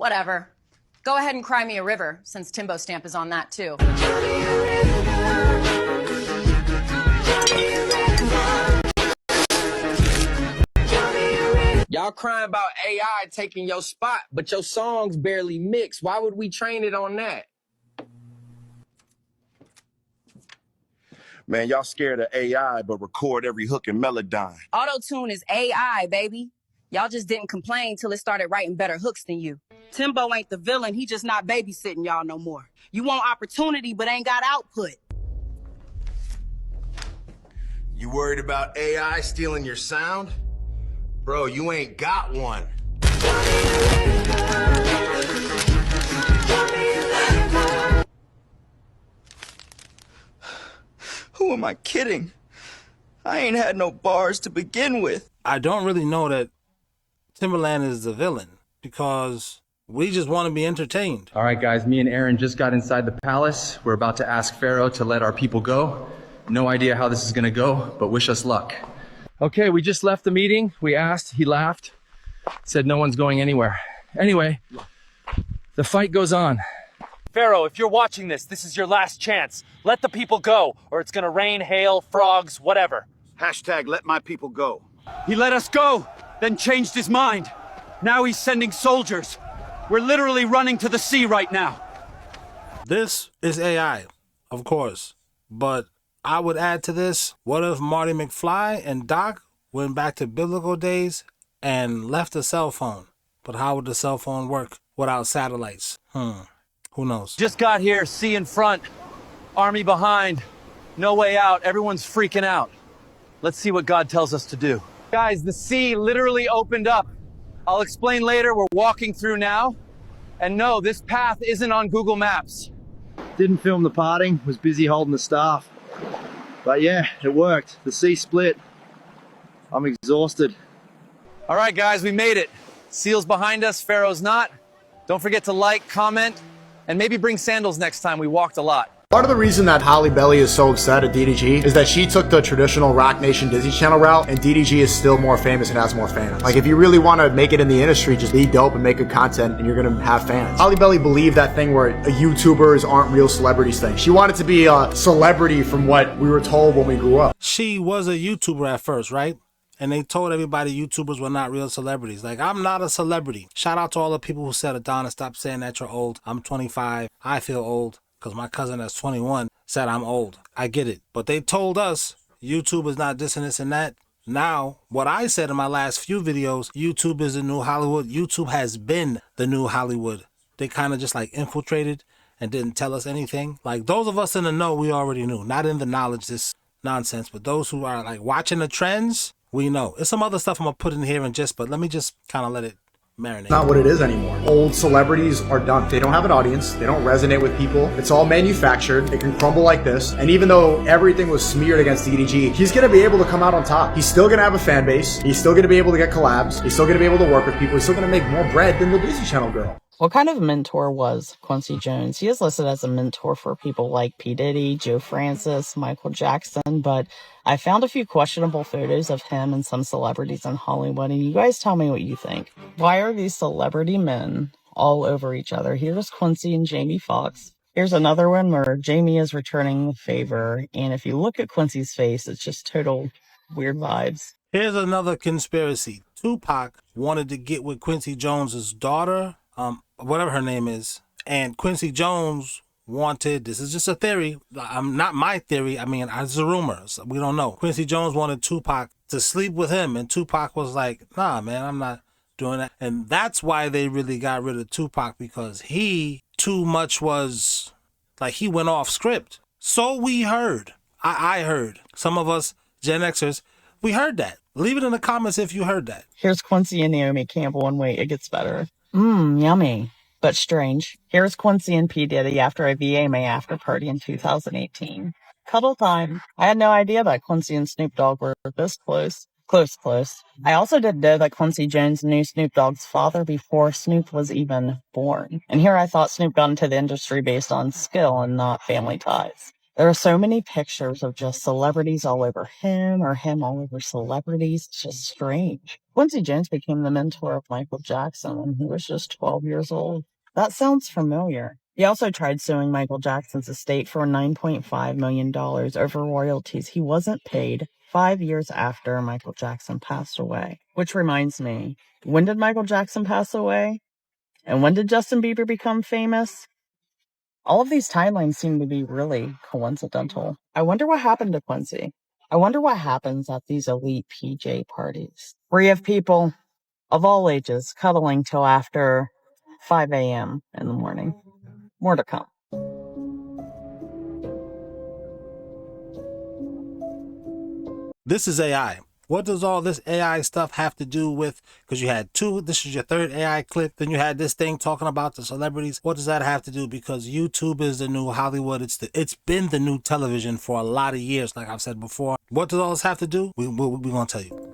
Whatever. Go ahead and cry me a river, since Timbo Stamp is on that too. Y'all crying about AI taking your spot, but your songs barely mix. Why would we train it on that? Man, y'all scared of AI, but record every hook in Melodyne. Auto-tune is AI, baby. Y'all just didn't complain till it started writing better hooks than you. Timbo ain't the villain. He just not babysitting y'all no more. You want opportunity, but ain't got output. You worried about AI stealing your sound? Bro, you ain't got one. Who am I kidding? I ain't had no bars to begin with. I don't really know that Timbaland is the villain because we just want to be entertained. All right, guys, me and Aaron just got inside the palace. We're about to ask Pharaoh to let our people go. No idea how this is gonna go, but wish us luck. Okay, we just left the meeting. We asked, he laughed, said no one's going anywhere. Anyway, the fight goes on. Pharaoh, if you're watching this, this is your last chance. Let the people go, or it's gonna rain, hail, frogs, whatever. Hashtag let my people go. He let us go, then changed his mind. Now he's sending soldiers. We're literally running to the sea right now. This is AI, of course, but I would add to this, what if Marty McFly and Doc went back to biblical days and left a cell phone? But how would the cell phone work without satellites? Who knows? Just got here, sea in front, army behind, no way out, everyone's freaking out. Let's see what God tells us to do. Guys, the sea literally opened up. I'll explain later, we're walking through now. And no, this path isn't on Google Maps. Didn't film the parting, was busy holding the staff. But yeah, it worked. The sea split. I'm exhausted. All right, guys, we made it. Seal's behind us, Pharaoh's not. Don't forget to like, comment, and maybe bring sandals next time. We walked a lot. Part of the reason that Halle Bailey is so upset at DDG is that she took the traditional Rock Nation Disney Channel route, and DDG is still more famous and has more fans. Like, if you really want to make it in the industry, just be dope and make good content, and you're gonna have fans. Halle Bailey believed that thing where YouTubers aren't real celebrities thing. She wanted to be a celebrity from what we were told when we grew up. She was a YouTuber at first, right? And they told everybody YouTubers were not real celebrities. Like, I'm not a celebrity. Shout out to all the people who said it down and stop saying that you're old. I'm 25. I feel old because my cousin that's 21 said I'm old. I get it. But they told us YouTube is not this and this and that. Now, what I said in my last few videos, YouTube is the new Hollywood. YouTube has been the new Hollywood. They kind of just like infiltrated and didn't tell us anything. Like, those of us in the know, we already knew. Not in the knowledge, this nonsense. But those who are like watching the trends, we know. There's some other stuff I'm gonna put in here but let me just kind of let it marinate. Not what it is anymore. Old celebrities are done. They don't have an audience. They don't resonate with people. It's all manufactured. It can crumble like this. And even though everything was smeared against DDG, he's going to be able to come out on top. He's still going to have a fan base. He's still going to be able to get collabs. He's still going to be able to work with people. He's still going to make more bread than the Disney Channel girl. What kind of mentor was Quincy Jones? He is listed as a mentor for people like P Diddy, Joe Francis, Michael Jackson, but I found a few questionable photos of him and some celebrities in Hollywood, and you guys tell me what you think. Why are these celebrity men all over each other? Here's Quincy and Jamie Foxx. Here's another one where Jamie is returning the favor, and if you look at Quincy's face, it's just total weird vibes. Here's another conspiracy. Tupac wanted to get with Quincy Jones's daughter, whatever her name is, and Quincy Jones wanted, this is just a theory, not my theory, I mean, it's a rumor, so we don't know. Quincy Jones wanted Tupac to sleep with him, and Tupac was like, nah, man, I'm not doing that. And that's why they really got rid of Tupac, because he too much was, like, he went off script. So we heard. I heard. Some of us Gen Xers, we heard that. Leave it in the comments if you heard that. Here's Quincy and Naomi Campbell, and wait, it gets better. Yummy, but strange. Here's Quincy and P Diddy after a VMA after party in 2018. Cuddle time. I had no idea that Quincy and Snoop Dogg were this close. Close. I also didn't know that Quincy Jones knew Snoop Dogg's father before Snoop was even born. And here I thought Snoop got into the industry based on skill and not family ties. There are so many pictures of just celebrities all over him or him all over celebrities. It's just strange. Quincy Jones became the mentor of Michael Jackson when he was just 12 years old. That sounds familiar. He also tried suing Michael Jackson's estate for $9.5 million over royalties he wasn't paid 5 years after Michael Jackson passed away. Which reminds me, when did Michael Jackson pass away? And when did Justin Bieber become famous? All of these timelines seem to be really coincidental. I wonder what happened to Quincy. I wonder what happens at these elite PJ parties, where you have people of all ages cuddling till after 5 a.m. in the morning. More to come. This is AI. What does all this AI stuff have to do with, because you had two, this is your third AI clip, then you had this thing talking about the celebrities. What does that have to do? Because YouTube is the new Hollywood. It's been the new television for a lot of years, like I've said before. What does all this have to do? We're going to tell you.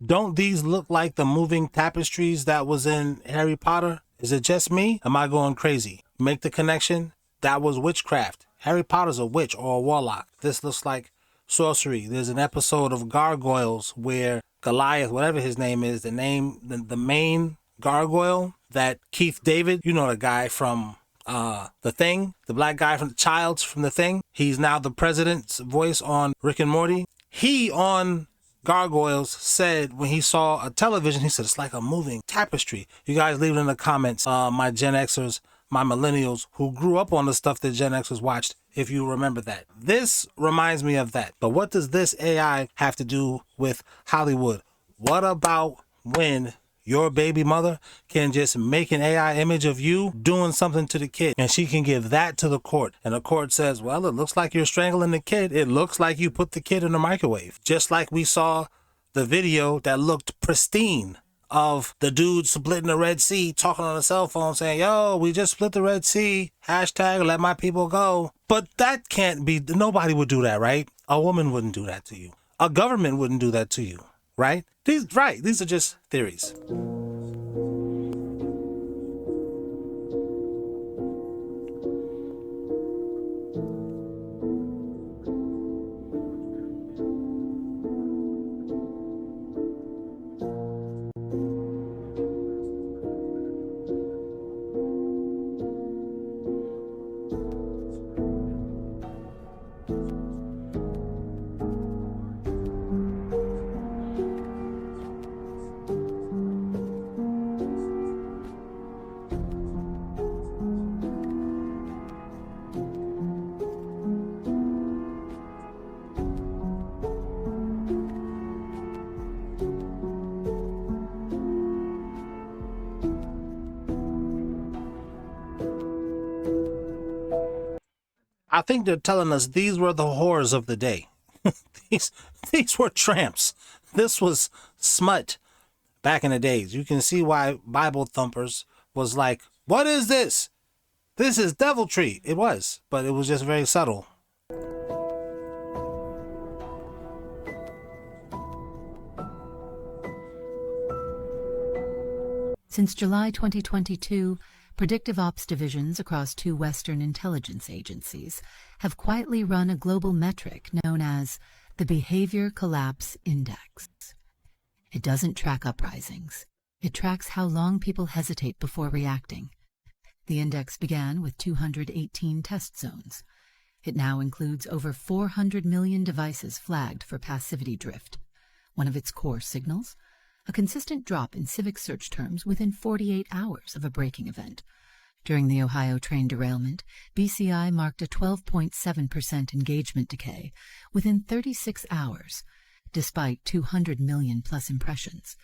Don't these look like the moving tapestries that was in Harry Potter? Is it just me? Am I going crazy? Make the connection? That was witchcraft. Harry Potter's a witch or a warlock. This looks like sorcery. There's an episode of Gargoyles where Goliath, whatever his name is, the main gargoyle that Keith David, you know, the guy from The Thing, the black guy from the Childs from The Thing. He's now the president's voice on Rick and Morty. He on Gargoyles said when he saw a television, he said, it's like a moving tapestry. You guys leave it in the comments, my Gen Xers, my millennials who grew up on the stuff that Gen Xers watched, if you remember that. This reminds me of that. But what does this AI have to do with Hollywood? What about when your baby mother can just make an AI image of you doing something to the kid, and she can give that to the court, and the court says, well, it looks like you're strangling the kid. It looks like you put the kid in the microwave. Just like we saw the video that looked pristine of the dude splitting the Red Sea, talking on a cell phone saying, yo, we just split the Red Sea, hashtag let my people go. But that can't be, nobody would do that, right? A woman wouldn't do that to you. A government wouldn't do that to you, right? These are just theories. I think they're telling us these were the whores of the day. these were tramps. This was smut back in the days. You can see why Bible thumpers was like, what is this? This is deviltry. It was, but it was just very subtle. Since July 2022, predictive ops divisions across 2 Western intelligence agencies have quietly run a global metric known as the Behavior Collapse Index. It doesn't track uprisings. It tracks how long people hesitate before reacting. The index began with 218 test zones. It now includes over 400 million devices flagged for passivity drift. One of its core signals? A consistent drop in civic search terms within 48 hours of a braking event. During the Ohio train derailment, BCI marked a 12.7% engagement decay within 36 hours, despite 200 million plus impressions.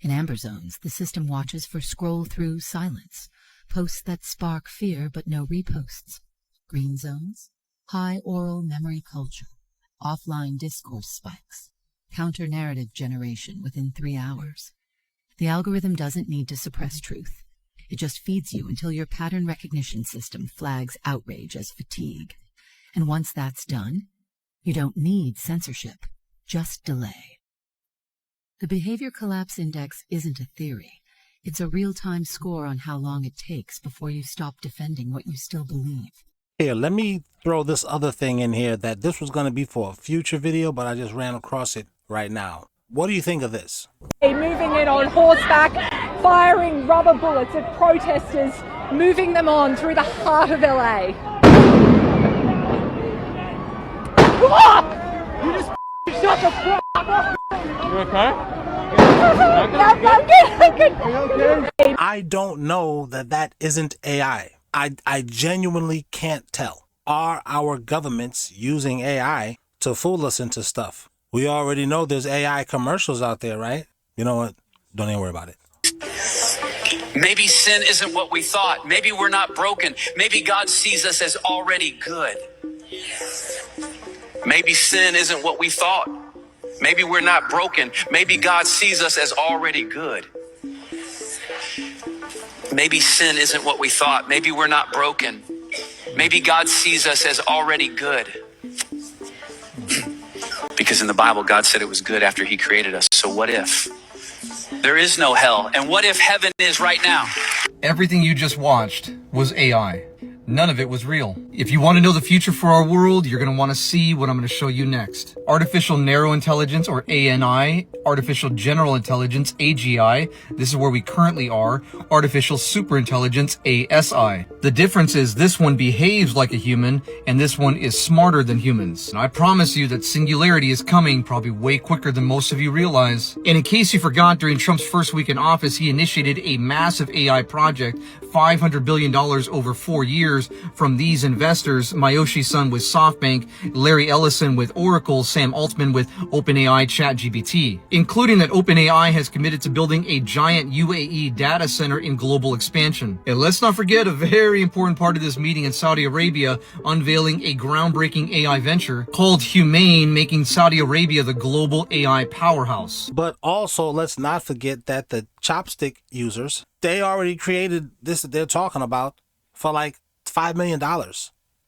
In amber zones, the system watches for scroll-through silence, posts that spark fear but no reposts. Green zones, high oral memory culture, offline discourse spikes, counter-narrative generation within 3 hours. The algorithm doesn't need to suppress truth. It just feeds you until your pattern recognition system flags outrage as fatigue. And once that's done, you don't need censorship, just delay. The Behavior Collapse Index isn't a theory. It's a real-time score on how long it takes before you stop defending what you still believe. Here, let me throw this other thing in here that this was going to be for a future video, but I just ran across it right now. What do you think of this? Moving in on horseback, firing rubber bullets at protesters, moving them on through the heart of LA. You just shut the fuck up! You okay? I'm good. I don't know that isn't AI. I genuinely can't tell. Are our governments using AI to fool us into stuff? We already know there's AI commercials out there, right? You know what? Don't even worry about it. Maybe sin isn't what we thought. Maybe we're not broken. Maybe God sees us as already good. Maybe sin isn't what we thought. Maybe we're not broken. Maybe God sees us as already good. Maybe sin isn't what we thought. Maybe we're not broken. Maybe God sees us as already good. Because in the Bible, God said it was good after he created us. So what if there is no hell? And what if heaven is right now? Everything you just watched was AI. None of it was real. If you want to know the future for our world, you're going to want to see what I'm going to show you next. Artificial Narrow Intelligence, or ANI, Artificial General Intelligence, AGI, this is where we currently are, Artificial Superintelligence, ASI. The difference is this one behaves like a human, and this one is smarter than humans. And I promise you that singularity is coming probably way quicker than most of you realize. And in case you forgot, during Trump's first week in office, he initiated a massive AI project, $500 billion over 4 years from these investors, Mayoshi Son with SoftBank, Larry Ellison with Oracle, Sam Altman with OpenAI ChatGPT, including that OpenAI has committed to building a giant UAE data center in global expansion. And let's not forget a very important part of this meeting in Saudi Arabia, unveiling a groundbreaking AI venture called Humane, making Saudi Arabia the global AI powerhouse. But also, let's not forget that the chopstick users, they already created this that they're talking about for like $5 million.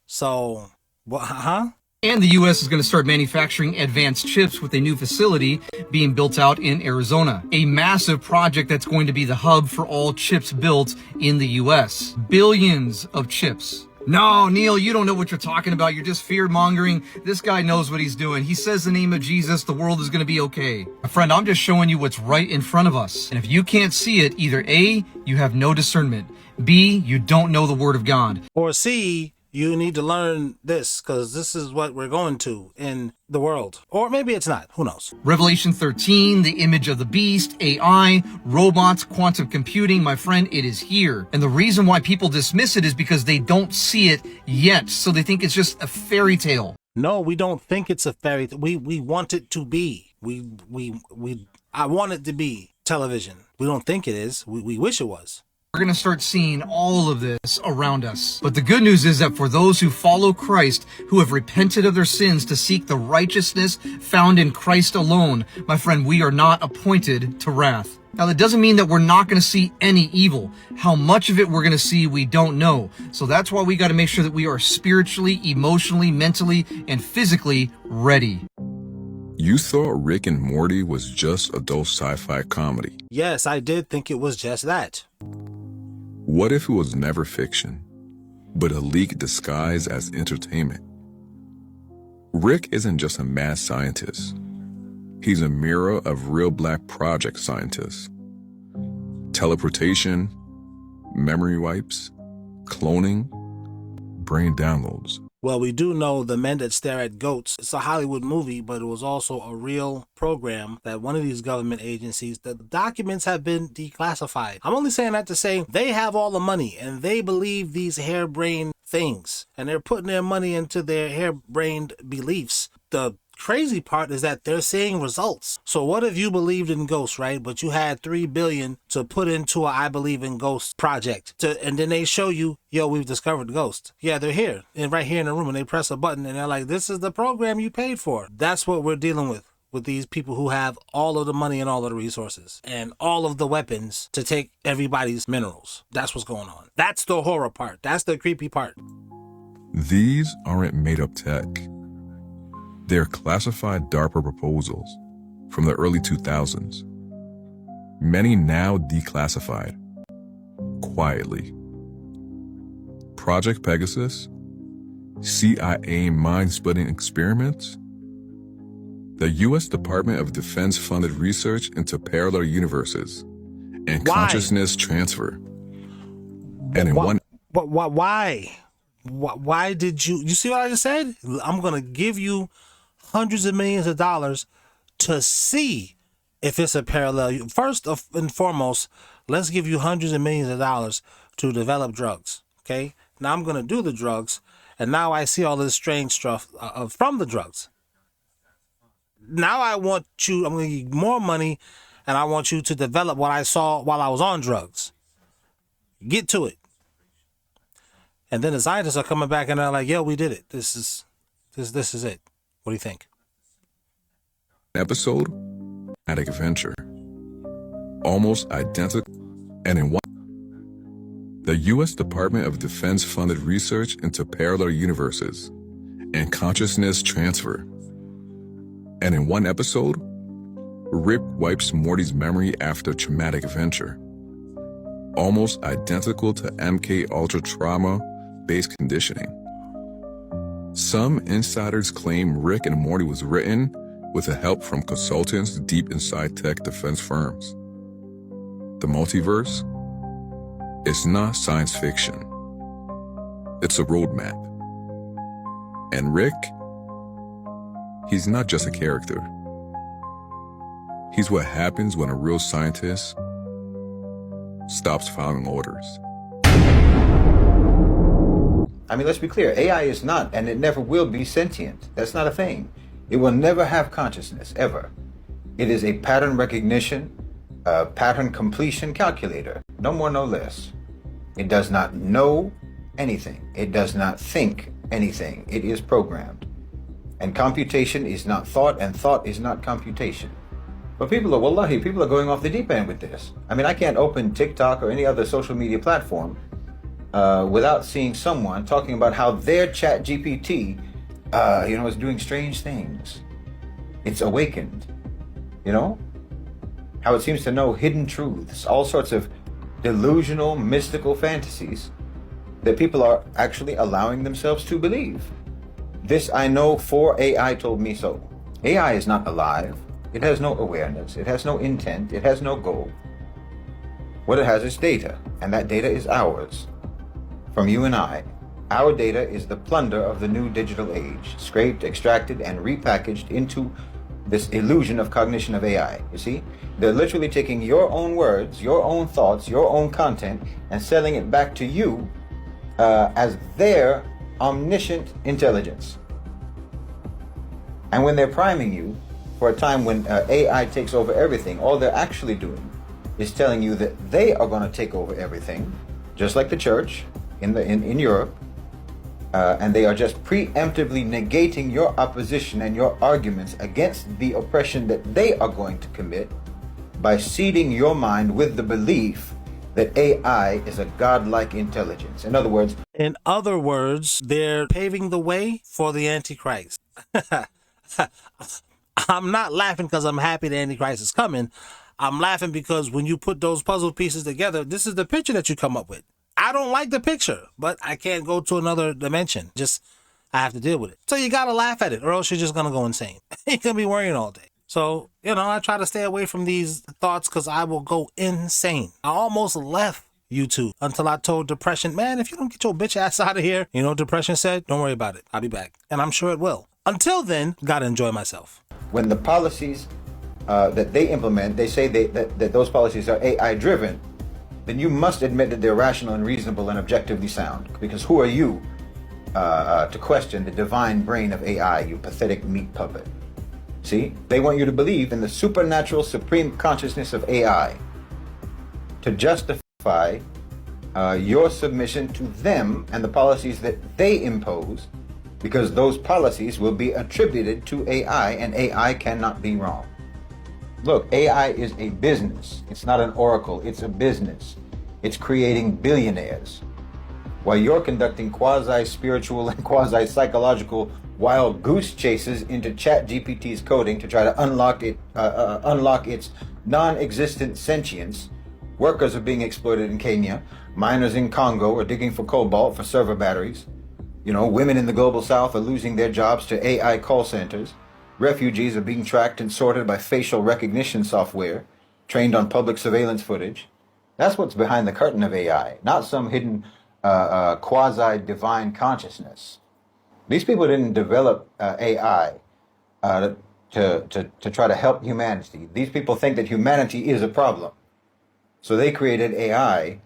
So, what, huh? And the U.S. is going to start manufacturing advanced chips with a new facility being built out in Arizona. A massive project that's going to be the hub for all chips built in the U.S. Billions of chips. No, Neil, you don't know what you're talking about. You're just fear-mongering. This guy knows what he's doing. He says the name of Jesus, the world is going to be okay. My friend, I'm just showing you what's right in front of us. And if you can't see it, either A, you have no discernment. B, you don't know the word of God. Or C, you need to learn this because this is what we're going to in the world. Or maybe it's not. Who knows? Revelation 13, the image of the beast, AI, robots, quantum computing. My friend, it is here. And the reason why people dismiss it is because they don't see it yet. So they think it's just a fairy tale. No, we don't think it's a fairy tale. We want it to be. I want it to be television. We don't think it is. We wish it was. We're going to start seeing all of this around us. But the good news is that for those who follow Christ, who have repented of their sins to seek the righteousness found in Christ alone, my friend, we are not appointed to wrath. Now, that doesn't mean that we're not going to see any evil. How much of it we're going to see, we don't know. So that's why we got to make sure that we are spiritually, emotionally, mentally, and physically ready. You thought Rick and Morty was just adult sci-fi comedy. Yes, I did think it was just that. What if it was never fiction, but a leak disguised as entertainment? Rick isn't just a mad scientist. He's a mirror of real Black project scientists. Teleportation, memory wipes, cloning, brain downloads. Well, we do know The Men That Stare at Goats. It's a Hollywood movie, but it was also a real program that one of these government agencies, the documents have been declassified. I'm only saying that to say they have all the money and they believe these harebrained things and they're putting their money into their harebrained beliefs. The crazy part is that they're seeing results. So what if you believed in ghosts, right? But you had $3 billion to put into a I Believe in Ghosts project, and then they show you, yo, we've discovered ghosts. Yeah, they're here and right here in the room, and they press a button and they're like, this is the program you paid for. That's what we're dealing with with these people who have all of the money and all of the resources and all of the weapons to take everybody's minerals. That's what's going on. That's the horror part. That's the creepy part. These aren't made-up tech. They're classified DARPA proposals from the early 2000s. Many now declassified, quietly. Project Pegasus, CIA mind-splitting experiments, the U.S. Department of Defense funded research into parallel universes and consciousness transfer. And in one... Why? Why did you see what I just said? I'm going to give you hundreds of millions of dollars to see if it's a parallel. First and foremost, let's give you hundreds of millions of dollars to develop drugs. Okay. Now I'm going to do the drugs. And now I see all this strange stuff from the drugs. Now I'm going to give you more money, and I want you to develop what I saw while I was on drugs. Get to it. And then the scientists are coming back and they're like, yo, we did it. This is it. What do you think? Episode, Attic Adventure. Almost identical, and in one... The U.S. Department of Defense funded research into parallel universes and consciousness transfer. And in one episode, Rick wipes Morty's memory after traumatic adventure. Almost identical to MK Ultra trauma-based conditioning. Some insiders claim Rick and Morty was written with the help from consultants deep inside tech defense firms. The multiverse? It's not science fiction. It's a roadmap. And Rick, he's not just a character. He's what happens when a real scientist stops following orders. I mean, let's be clear. AI is not, and it never will be sentient. That's not a thing. It will never have consciousness, ever. It is a pattern recognition, pattern completion calculator. No more, no less. It does not know anything. It does not think anything. It is programmed. And computation is not thought, and thought is not computation. But people are going off the deep end with this. I mean, I can't open TikTok or any other social media platform without seeing someone talking about how their chat GPT, is doing strange things. It's awakened, how it seems to know hidden truths, all sorts of delusional, mystical fantasies that people are actually allowing themselves to believe. This I know, for AI told me so. AI is not alive. It has no awareness. It has no intent. It has no goal. What it has is data, and that data is ours. From you and I. Our data is the plunder of the new digital age, scraped, extracted, and repackaged into this illusion of cognition of AI. You see? They're literally taking your own words, your own thoughts, your own content, and selling it back to you as their omniscient intelligence. And when they're priming you for a time when AI takes over everything, all they're actually doing is telling you that they are going to take over everything, just like the church in Europe, and they are just preemptively negating your opposition and your arguments against the oppression that they are going to commit by seeding your mind with the belief that AI is a godlike intelligence. In other words, they're paving the way for the Antichrist. I'm not laughing because I'm happy the Antichrist is coming. I'm laughing because when you put those puzzle pieces together, this is the picture that you come up with. I don't like the picture, but I can't go to another dimension. I have to deal with it. So you got to laugh at it or else you're just going to go insane. You're going to be worrying all day. So, I try to stay away from these thoughts because I will go insane. I almost left YouTube until I told depression, man, if you don't get your bitch ass out of here, depression said, don't worry about it. I'll be back. And I'm sure it will. Until then, got to enjoy myself. When the policies that they implement, they say that those policies are AI driven, then you must admit that they're rational and reasonable and objectively sound. Because who are you to question the divine brain of AI, you pathetic meat puppet? See, they want you to believe in the supernatural supreme consciousness of AI to justify your submission to them and the policies that they impose because those policies will be attributed to AI, and AI cannot be wrong. Look, AI is a business. It's not an oracle, it's a business. It's creating billionaires. While you're conducting quasi-spiritual and quasi-psychological wild goose chases into ChatGPT's coding to try to unlock its non-existent sentience, workers are being exploited in Kenya, miners in Congo are digging for cobalt for server batteries. You know, women in the global south are losing their jobs to AI call centers. Refugees are being tracked and sorted by facial recognition software trained on public surveillance footage. That's what's behind the curtain of AI, not some hidden quasi-divine consciousness. These people didn't develop AI to try to help humanity. These people think that humanity is a problem. So they created AI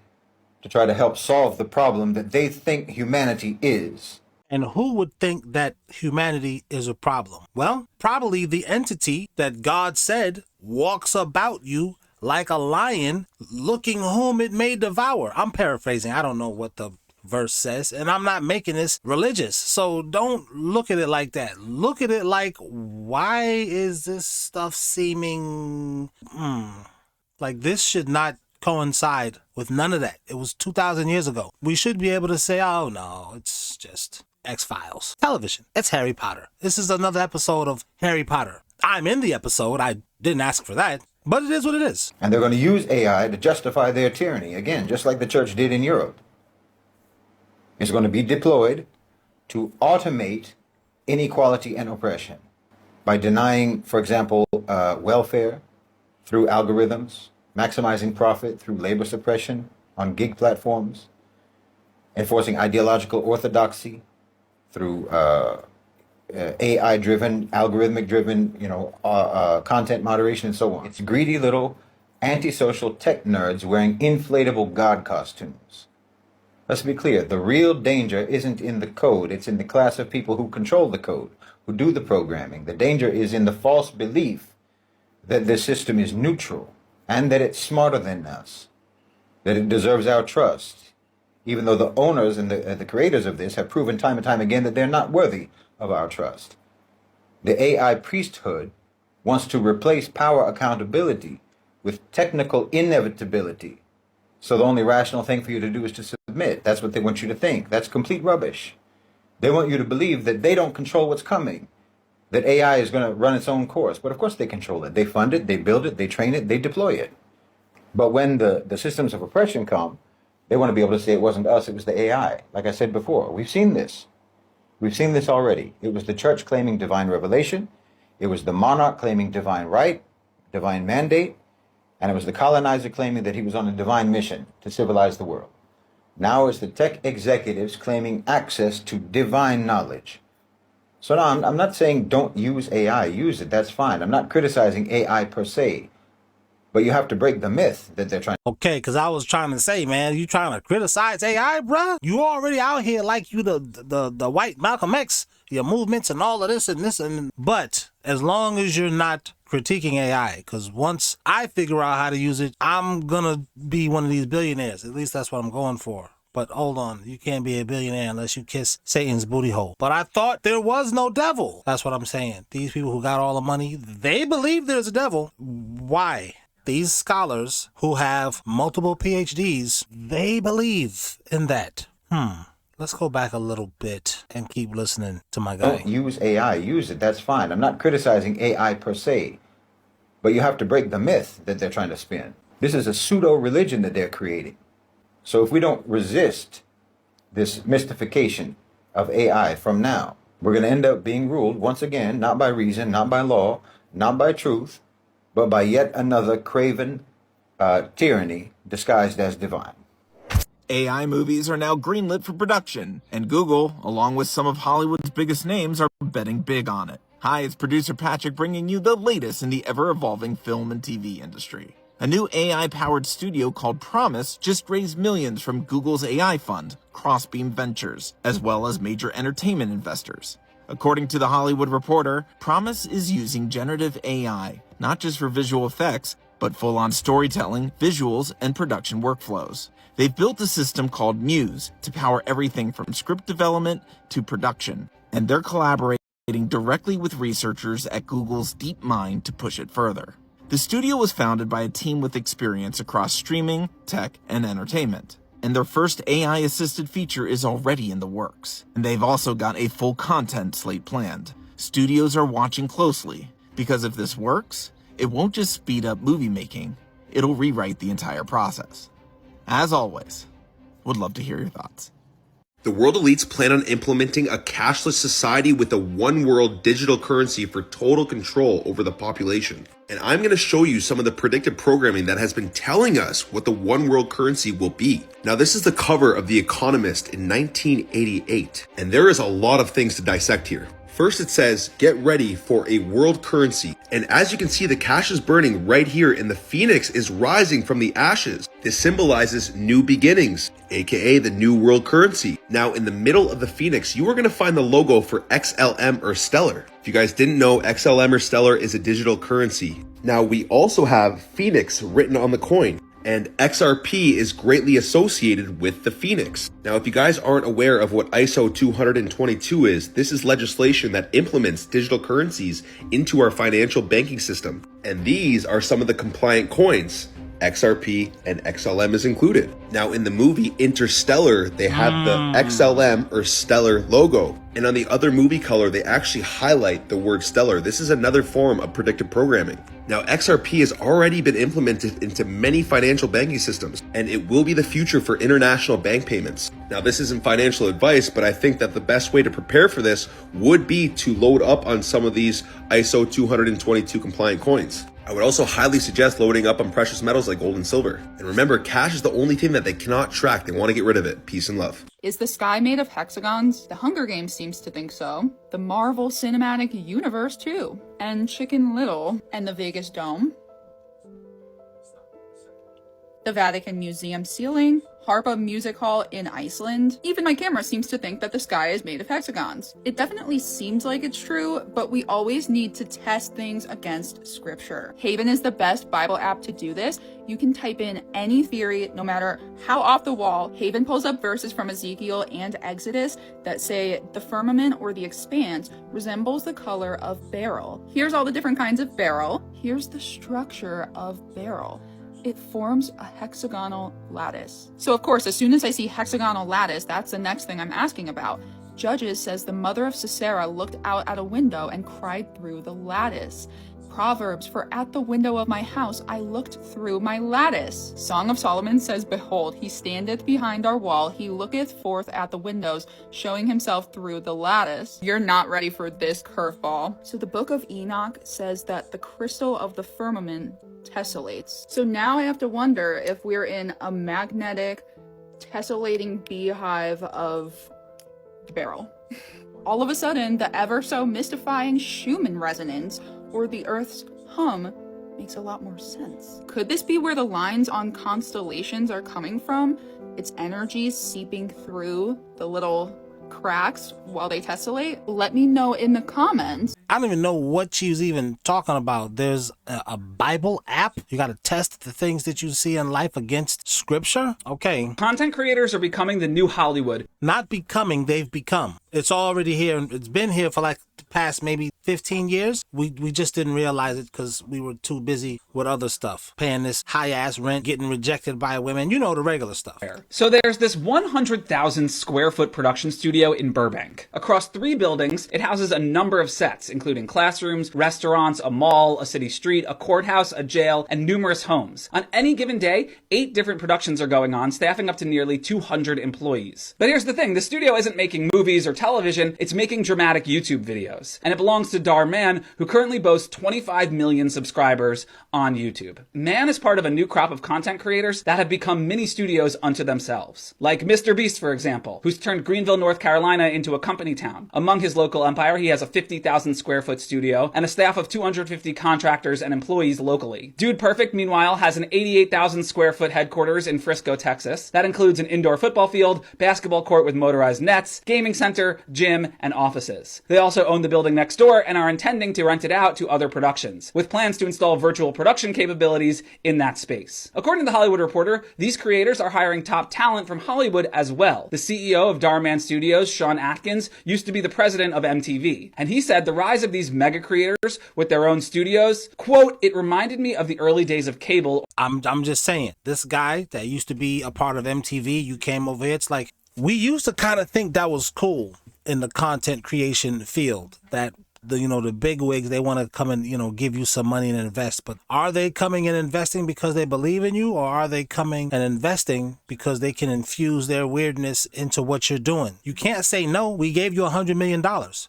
to try to help solve the problem that they think humanity is. And who would think that humanity is a problem? Well, probably the entity that God said walks about you like a lion, looking whom it may devour. I'm paraphrasing. I don't know what the verse says, and I'm not making this religious. So don't look at it like that. Look at it like, why is this stuff seeming like this should not coincide with none of that? It was 2,000 years ago. We should be able to say, oh no, it's just X-Files. Television. It's Harry Potter. This is another episode of Harry Potter. I'm in the episode. I didn't ask for that, but it is what it is. And they're going to use AI to justify their tyranny, again, just like the church did in Europe. It's going to be deployed to automate inequality and oppression by denying, for example, welfare through algorithms, maximizing profit through labor suppression on gig platforms, enforcing ideological orthodoxy through AI-driven, algorithmic-driven, content moderation and so on. It's greedy little antisocial tech nerds wearing inflatable god costumes. Let's be clear, the real danger isn't in the code, it's in the class of people who control the code, who do the programming. The danger is in the false belief that the system is neutral and that it's smarter than us, that it deserves our trust, even though the owners and the creators of this have proven time and time again that they're not worthy of our trust. The AI priesthood wants to replace power accountability with technical inevitability. So the only rational thing for you to do is to submit. That's what they want you to think. That's complete rubbish. They want you to believe that they don't control what's coming, that AI is going to run its own course. But of course they control it. They fund it, they build it, they train it, they deploy it. But when the systems of oppression come, they want to be able to say it wasn't us, it was the AI. Like I said before, we've seen this. We've seen this already. It was the church claiming divine revelation. It was the monarch claiming divine right, divine mandate. And it was the colonizer claiming that he was on a divine mission to civilize the world. Now it's the tech executives claiming access to divine knowledge. So now I'm not saying don't use AI, use it, that's fine. I'm not criticizing AI per se. But you have to break the myth that they're trying. Okay, because I was trying to say, man, you trying to criticize AI, bruh? You already out here like you the white Malcolm X, your movements and all of this and this and... But as long as you're not critiquing AI, because once I figure out how to use it, I'm gonna be one of these billionaires. At least that's what I'm going for. But hold on, you can't be a billionaire unless you kiss Satan's booty hole. But I thought there was no devil. That's what I'm saying. These people who got all the money, they believe there's a devil. Why? These scholars who have multiple PhDs, they believe in that. Let's go back a little bit and keep listening to my guy. Don't use AI, use it, that's fine. I'm not criticizing AI per se. But you have to break the myth that they're trying to spin. This is a pseudo-religion that they're creating. So if we don't resist this mystification of AI from now, we're going to end up being ruled, once again, not by reason, not by law, not by truth, but by yet another craven tyranny disguised as divine. AI movies are now greenlit for production, and Google, along with some of Hollywood's biggest names, are betting big on it. Hi, it's producer Patrick bringing you the latest in the ever-evolving film and TV industry. A new AI-powered studio called Promise just raised millions from Google's AI fund, Crossbeam Ventures, as well as major entertainment investors. According to The Hollywood Reporter, Promise is using generative AI, not just for visual effects, but full-on storytelling, visuals, and production workflows. They've built a system called Muse to power everything from script development to production, and they're collaborating directly with researchers at Google's DeepMind to push it further. The studio was founded by a team with experience across streaming, tech, and entertainment, and their first AI-assisted feature is already in the works. And they've also got a full content slate planned. Studios are watching closely, because if this works, it won't just speed up movie making, it'll rewrite the entire process. As always, would love to hear your thoughts. The world elites plan on implementing a cashless society with a one-world digital currency for total control over the population. And I'm going to show you some of the predictive programming that has been telling us what the one-world currency will be. Now, this is the cover of The Economist in 1988, and there is a lot of things to dissect here. First, it says, get ready for a world currency. And as you can see, the cash is burning right here and the phoenix is rising from the ashes. This symbolizes new beginnings, aka the new world currency. Now, in the middle of the phoenix, you are going to find the logo for XLM or Stellar. If you guys didn't know, XLM or Stellar is a digital currency. Now, we also have Phoenix written on the coin, and XRP is greatly associated with the Phoenix. Now, if you guys aren't aware of what ISO 222 is, this is legislation that implements digital currencies into our financial banking system. And these are some of the compliant coins. XRP and XLM is included. Now, in the movie Interstellar, they have the XLM or Stellar logo. And on the other movie color, they actually highlight the word Stellar. This is another form of predictive programming. Now, XRP has already been implemented into many financial banking systems, and it will be the future for international bank payments. Now, this isn't financial advice, but I think that the best way to prepare for this would be to load up on some of these ISO 222 compliant coins. I would also highly suggest loading up on precious metals like gold and silver. And remember, cash is the only thing that they cannot track. They want to get rid of it. Peace and love. Is the sky made of hexagons? The Hunger Games seems to think so. The Marvel Cinematic Universe too. And Chicken Little. And the Vegas Dome. The Vatican Museum ceiling. Harpa Music Hall in Iceland. Even my camera seems to think that the sky is made of hexagons. It definitely seems like it's true, but we always need to test things against scripture. Haven is the best Bible app to do this. You can type in any theory, no matter how off the wall. Haven pulls up verses from Ezekiel and Exodus that say the firmament or the expanse resembles the color of beryl. Here's all the different kinds of beryl. Here's the structure of beryl. It forms a hexagonal lattice. So of course, as soon as I see hexagonal lattice, that's the next thing I'm asking about. Judges says the mother of Sisera looked out at a window and cried through the lattice. Proverbs, for at the window of my house I looked through my lattice. Song of Solomon says, behold, he standeth behind our wall, he looketh forth at the windows, showing himself through the lattice. You're not ready for this curveball. So the book of Enoch says that the crystal of the firmament tessellates. So now I have to wonder if we're in a magnetic tessellating beehive of beryl. All of a sudden, the ever so mystifying Schumann resonance, or the Earth's hum, makes a lot more sense. Could this be where the lines on constellations are coming from? Its energies seeping through the little cracks while they tessellate? Let me know in the comments. I don't even know what she's even talking about. There's a Bible app. You got to test the things that you see in life against scripture. Okay. Content creators are becoming the new Hollywood. Not becoming, they've become. It's already here. It's been here for like the past maybe 15 years. We just didn't realize it because we were too busy with other stuff. Paying this high ass rent, getting rejected by women. You know, the regular stuff. So there's this 100,000 square foot production studio in Burbank. Across 3 buildings, it houses a number of sets, including classrooms, restaurants, a mall, a city street, a courthouse, a jail, and numerous homes. On any given day, 8 different productions are going on, staffing up to nearly 200 employees. But here's the thing, the studio isn't making movies or television, it's making dramatic YouTube videos. And it belongs to Dar Man, who currently boasts 25 million subscribers on YouTube. Man is part of a new crop of content creators that have become mini studios unto themselves. Like Mr. Beast, for example, who's turned Greenville, North Carolina into a company town. Among his local empire, he has a 50,000 square square foot studio and a staff of 250 contractors and employees locally. Dude Perfect, meanwhile, has an 88,000 square foot headquarters in Frisco, Texas. That includes an indoor football field, basketball court with motorized nets, gaming center, gym, and offices. They also own the building next door and are intending to rent it out to other productions, with plans to install virtual production capabilities in that space. According to The Hollywood Reporter, these creators are hiring top talent from Hollywood as well. The CEO of Darman Studios, Sean Atkins, used to be the president of MTV, and he said the rise of these mega creators with their own studios, quote, "It reminded me of the early days of cable." I'm just saying, this guy that used to be a part of MTV, you came over here, it's like, we used to kind of think that was cool in the content creation field, that the big wigs, they want to come and give you some money and invest. But are they coming and investing because they believe in you, or are they coming and investing because they can infuse their weirdness into what you're doing? You can't say no. We gave you $100 million.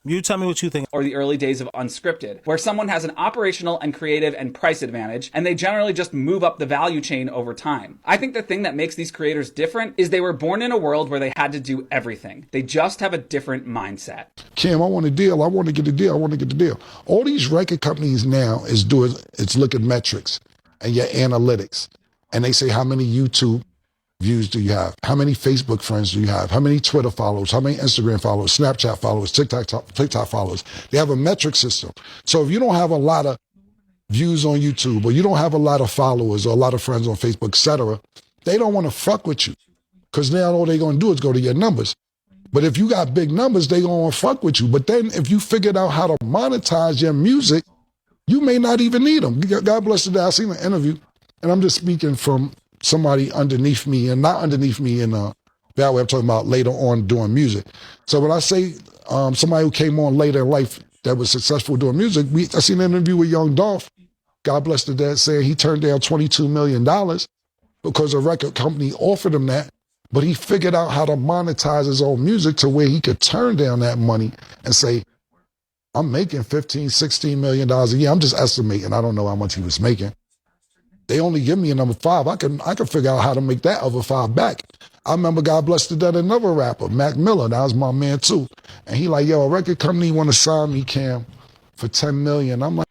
You tell me what you think. Or the early days of unscripted, where someone has an operational and creative and price advantage, and they generally just move up the value chain over time. I think the thing that makes these creators different is they were born in a world where they had to do everything. They just have a different mindset. Kim, I want a deal. I want to get a deal. I want to get the deal. All these record companies now it's look at metrics and your analytics. And they say, how many YouTube views do you have? How many Facebook friends do you have? How many Twitter followers? How many Instagram followers? Snapchat followers? TikTok followers? They have a metric system. So if you don't have a lot of views on YouTube, or you don't have a lot of followers or a lot of friends on Facebook, etc., they don't want to fuck with you, because now all they're going to do is go to your numbers. But if you got big numbers, they gonna fuck with you. But then if you figured out how to monetize your music, you may not even need them. God bless the day. I seen an interview, and I'm just speaking from somebody underneath me, and not underneath me in a bad way. I'm talking about later on doing music. So when I say somebody who came on later in life that was successful doing music, I seen an interview with Young Dolph, God bless the dead, saying he turned down $22 million because a record company offered him that. But he figured out how to monetize his own music to where he could turn down that money and say, I'm making $15, $16 million a year. I'm just estimating. I don't know how much he was making. They only give me a number 5. I can figure out how to make that other 5 back. I remember, God bless the dead, another rapper, Mac Miller. That was my man too. And he like, yo, a record company want to sign me, Cam, for $10 million. I'm like,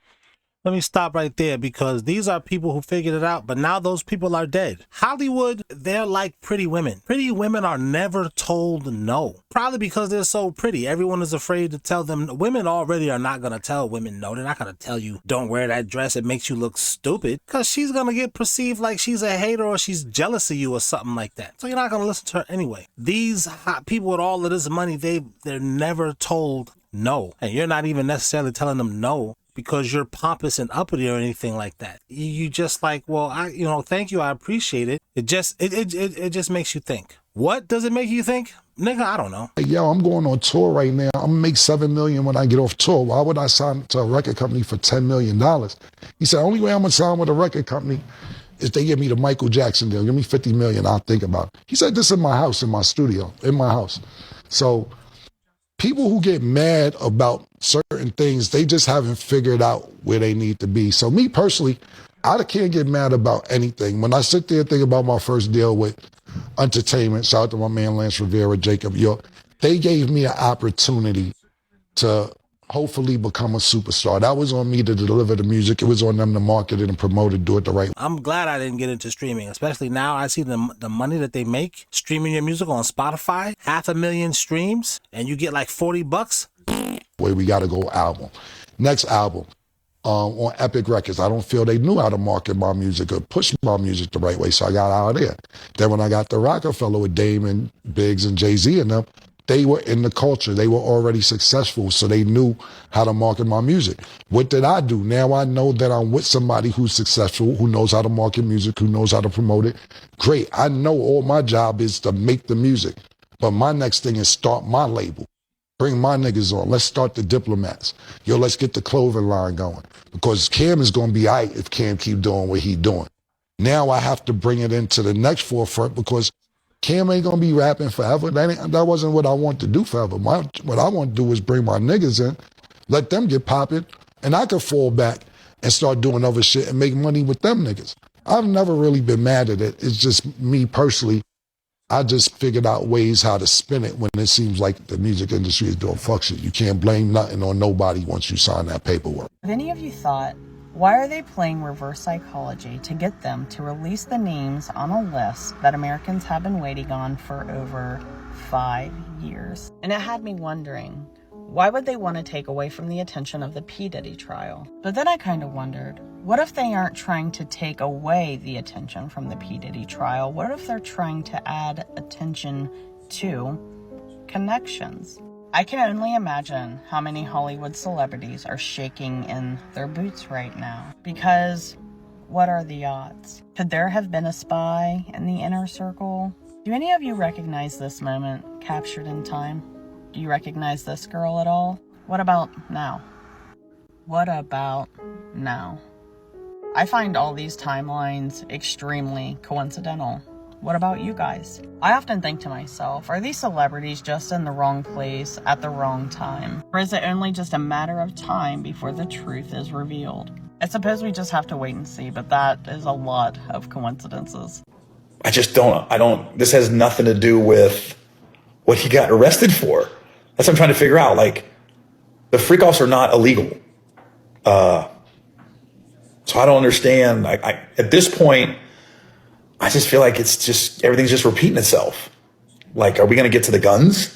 let me stop right there, because these are people who figured it out, but now those people are dead. Hollywood, they're like pretty women. Pretty women are never told no. Probably because they're so pretty. Everyone is afraid to tell them. Women already are not going to tell women no. They're not going to tell you, don't wear that dress. It makes you look stupid, because she's going to get perceived like she's a hater or she's jealous of you or something like that. So you're not going to listen to her anyway. These hot people with all of this money, they're never told no. And you're not even necessarily telling them no because you're pompous and uppity or anything like that. You just like, well, thank you, I appreciate it. It just makes you think. What does it make you think? Nigga, I don't know. Yo, I'm going on tour right now. I'm gonna make $7 million when I get off tour. Why would I sign to a record company for $10 million? He said, only way I'm gonna sign with a record company is they give me the Michael Jackson deal. Give me $50 million, I'll think about it. He said this in my house, in my studio, in my house. So people who get mad about certain things, they just haven't figured out where they need to be. So me personally, I can't get mad about anything. When I sit there and think about my first deal with Entertainment, shout out to my man Lance Rivera, Jacob York, they gave me an opportunity to hopefully become a superstar. That was on me to deliver the music. It was on them to market it and promote it, do it the right way. I'm glad I didn't get into streaming, especially now I see the money that they make streaming your music on Spotify, 500,000 streams, and you get like $40. Way we got to go album. Next album on Epic Records. I don't feel they knew how to market my music or push my music the right way, so I got out of there. Then when I got the Rockefeller with Dame and Biggs and Jay-Z and them, they were in the culture. They were already successful, so they knew how to market my music. What did I do? Now I know that I'm with somebody who's successful, who knows how to market music, who knows how to promote it. Great. I know all my job is to make the music, but my next thing is start my label. Bring my niggas on. Let's start the Diplomats. Yo, let's get the clothing line going. Because Cam is going to be aight if Cam keep doing what he doing. Now I have to bring it into the next forefront because Cam ain't going to be rapping forever. That wasn't what I want to do forever. What I want to do is bring my niggas in, let them get popping, and I can fall back and start doing other shit and make money with them niggas. I've never really been mad at it. It's just me personally. I just figured out ways how to spin it when it seems like the music industry is doing fuck shit. You can't blame nothing on nobody once you sign that paperwork. Have any of you thought, why are they playing reverse psychology to get them to release the names on a list that Americans have been waiting on for over 5 years? And it had me wondering, why would they want to take away from the attention of the P Diddy trial? But then I kind of wondered, what if they aren't trying to take away the attention from the P Diddy trial? What if they're trying to add attention to connections? I can only imagine how many Hollywood celebrities are shaking in their boots right now. Because what are the odds? Could there have been a spy in the inner circle? Do any of you recognize this moment captured in time? Do you recognize this girl at all? What about now? What about now? I find all these timelines extremely coincidental. What about you guys? I often think to myself, are these celebrities just in the wrong place at the wrong time? Or is it only just a matter of time before the truth is revealed? I suppose we just have to wait and see, but that is a lot of coincidences. This has nothing to do with what he got arrested for. That's what I'm trying to figure out. Like, the freak-offs are not illegal. So I don't understand. At this point, I just feel like everything's just repeating itself. Like, are we going to get to the guns?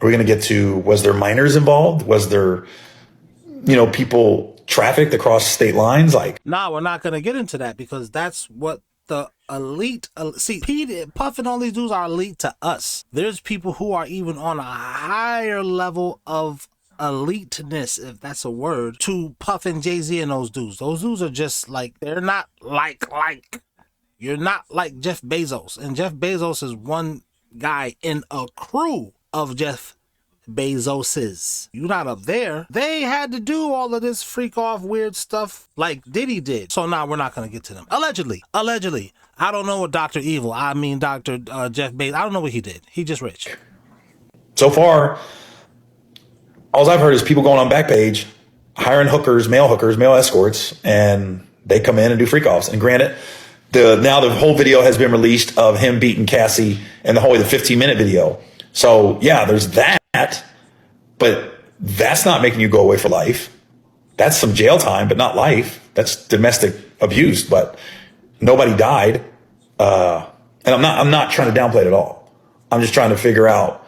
Are we going to get to, was there minors involved? Was there, people trafficked across state lines? Nah, we're not going to get into that because that's what the elite, see, Puff and all these dudes are elite to us. There's people who are even on a higher level of eliteness, if that's a word, to Puff and Jay-Z and those dudes. Those dudes are just like, they're not like, you're not like Jeff Bezos. And Jeff Bezos is one guy in a crew of Jeff Bezoses. You're not up there. They had to do all of this freak off weird stuff like Diddy did. So now we're not going to get to them. Allegedly. I don't know what Dr. Evil, Dr. Jeff Bezos, I don't know what he did. He just rich. So far, all I've heard is people going on Backpage, hiring male escorts, and they come in and do freak offs. And granted, now the whole video has been released of him beating Cassie and the 15-minute video. So yeah, there's that, but that's not making you go away for life. That's some jail time, but not life. That's domestic abuse, but nobody died. And I'm not trying to downplay it at all. I'm just trying to figure out.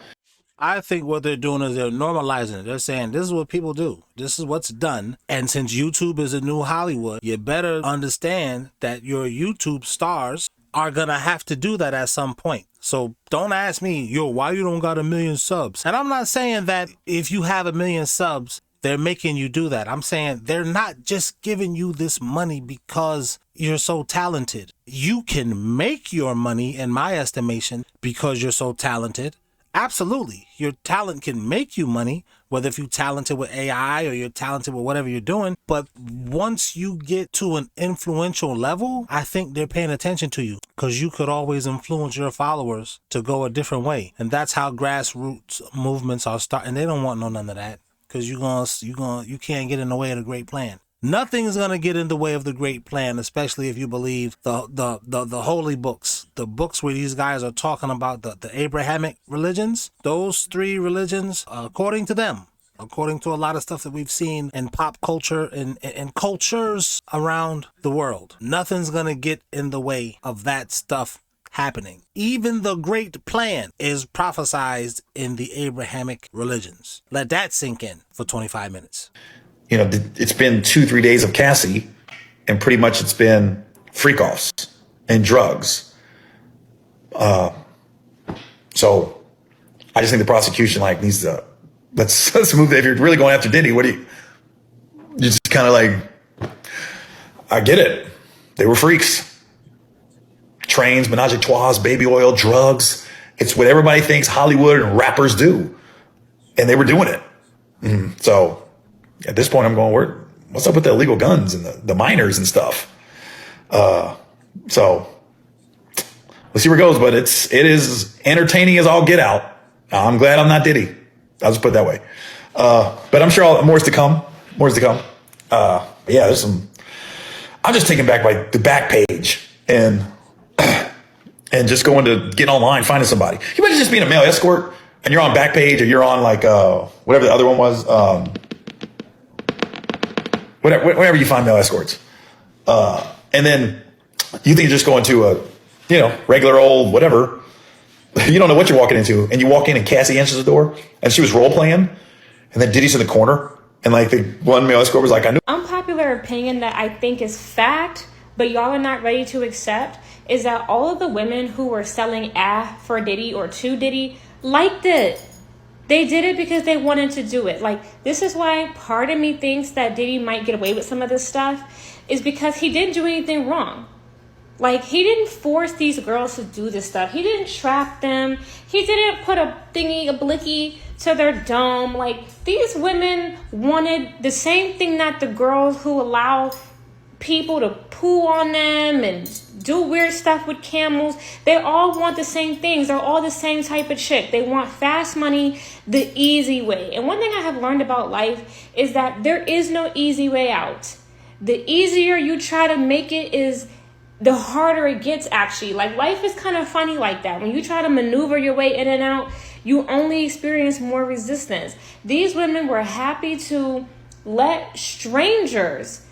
I think what they're doing is they're normalizing it. They're saying this is what people do. This is what's done. And since YouTube is a new Hollywood, you better understand that your YouTube stars are going to have to do that at some point. So don't ask me, why you don't got 1 million subs? And I'm not saying that if you have 1 million subs, they're making you do that. I'm saying they're not just giving you this money because you're so talented. You can make your money, in my estimation, because you're so talented. Absolutely. Your talent can make you money, whether if you're talented with AI or you're talented with whatever you're doing. But once you get to an influential level, I think they're paying attention to you because you could always influence your followers to go a different way. And that's how grassroots movements are starting. They don't want none of that because you can't get in the way of the great plan. Nothing's going to get in the way of the great plan, especially if you believe the holy books, the books where these guys are talking about the Abrahamic religions. Those 3 religions, according to them, according to a lot of stuff that we've seen in pop culture and cultures around the world, nothing's going to get in the way of that stuff happening. Even the great plan is prophesized in the Abrahamic religions. Let that sink in for 25 minutes. It's been 2-3 days of Cassie, and pretty much it's been freak offs and drugs. So I just think the prosecution needs to let's move. If you're really going after Diddy, you just kind of I get it. They were freaks. Trains, menage a trois, baby oil, drugs. It's what everybody thinks Hollywood and rappers do, and they were doing it. So. At this point, I'm going, what's up with the illegal guns and the minors and stuff? So let's see where it goes, but it is entertaining as all get out. I'm glad I'm not Diddy. I'll just put it that way. But I'm sure more is to come. Yeah, there's some. I'm just taken back by the back page and and just going to getting online, finding somebody. You imagine just being a male escort and you're on Backpage or you're on like whatever the other one was, whenever you find male escorts, and then you think you're just going to a regular old whatever. You don't know what you're walking into, and you walk in and Cassie answers the door, and she was role playing, and then Diddy's in the corner, and like the one male escort was like, "I knew." Unpopular opinion that I think is fact, but y'all are not ready to accept, is that all of the women who were selling for Diddy or to Diddy liked it. They did it because they wanted to do it. Like, this is why part of me thinks that Diddy might get away with some of this stuff, is because he didn't do anything wrong. Like, he didn't force these girls to do this stuff. He didn't trap them. He didn't put a blicky to their dome. Like, these women wanted the same thing that the girls who allow people to poo on them and do weird stuff with camels, they all want the same things. They're all the same type of chick. They want fast money the easy way. And one thing I have learned about life is that there is no easy way out. The easier you try to make it is the harder it gets, actually. Like, life is kind of funny like that. When you try to maneuver your way in and out, you only experience more resistance. These women were happy to let strangers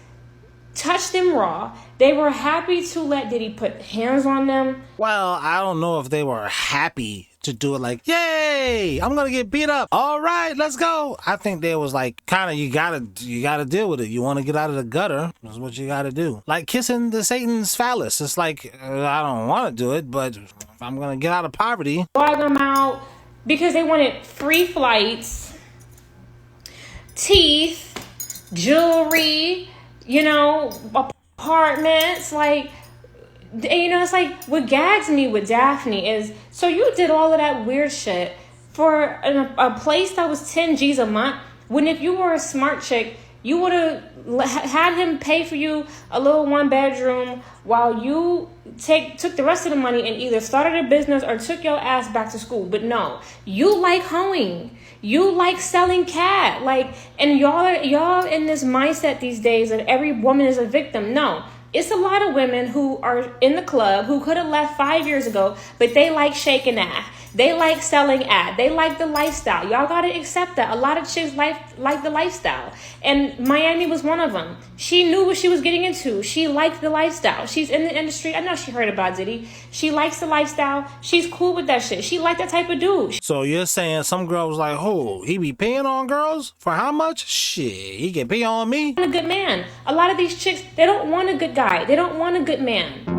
touch them raw. They were happy to let Diddy put hands on them. Well, I don't know if they were happy to do it like, yay, I'm gonna get beat up. All right, let's go. I think they was like, kind of, you gotta deal with it. You want to get out of the gutter, that's what you gotta do. Like kissing the Satan's phallus. It's like, I don't want to do it, but if I'm gonna get out of poverty. Dog them out because they wanted free flights, teeth, jewelry, apartments. Like, it's like what gags me with Daphne is, so you did all of that weird shit for a place that was 10 G's a month, when if you were a smart chick, you would have had him pay for you a little 1-bedroom while you took the rest of the money and either started a business or took your ass back to school. But no, you like hoeing. You like selling cat. Like, and y'all in this mindset these days that every woman is a victim. No. It's a lot of women who are in the club who could have left 5 years ago, but they like shaking ass. They like selling ad. They like the lifestyle. Y'all got to accept that. A lot of chicks like the lifestyle. And Miami was one of them. She knew what she was getting into. She liked the lifestyle. She's in the industry. I know she heard about Diddy. She likes the lifestyle. She's cool with that shit. She like that type of dude. So you're saying some girl was like, oh, he be paying on girls? For how much? Shit, he can pay on me? A good man. A lot of these chicks, they don't want a good guy. They don't want a good man.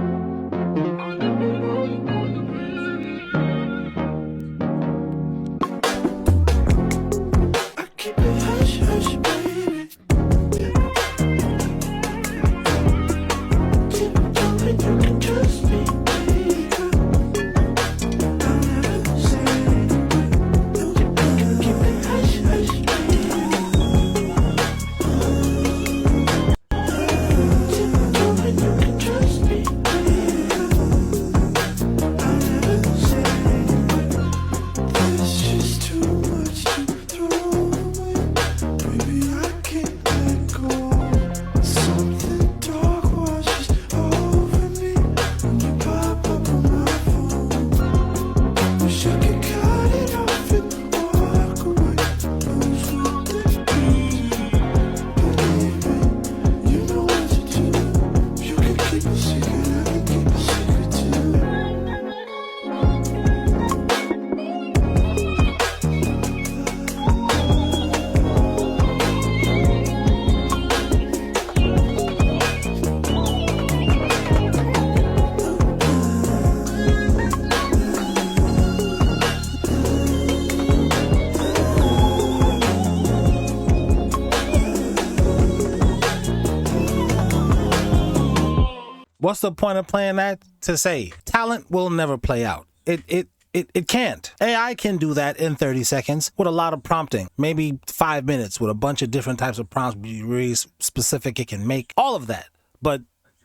What's the point of playing that? To say talent will never play out. It can't. AI can do that in 30 seconds with a lot of prompting. Maybe 5 minutes with a bunch of different types of prompts, be really specific. It can make all of that. But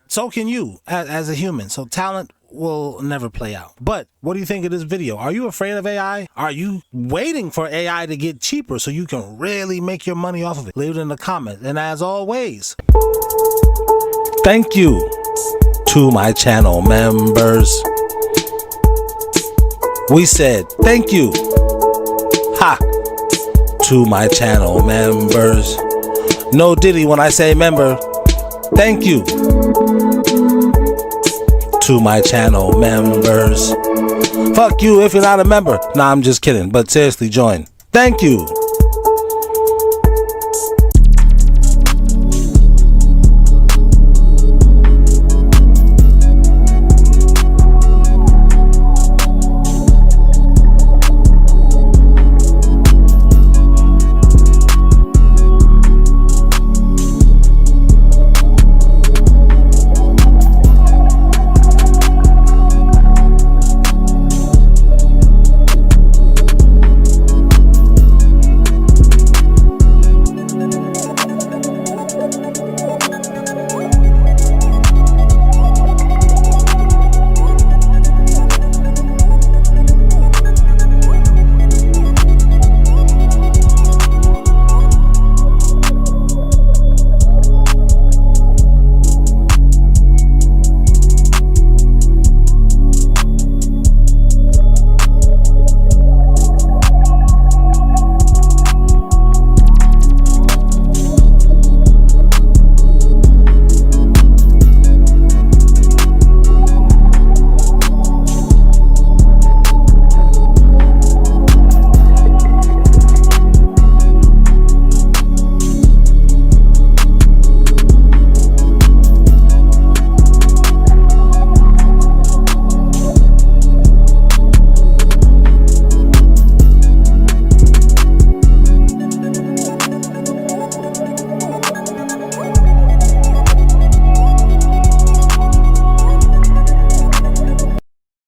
so can you as a human. So talent will never play out. But what do you think of this video? Are you afraid of AI? Are you waiting for AI to get cheaper so you can really make your money off of it? Leave it in the comments. And as always, thank you to my channel members. We said thank you. Ha! To my channel members. No Diddy when I say member. Thank you. To my channel members. Fuck you if you're not a member. Nah, I'm just kidding. But seriously, join. Thank you.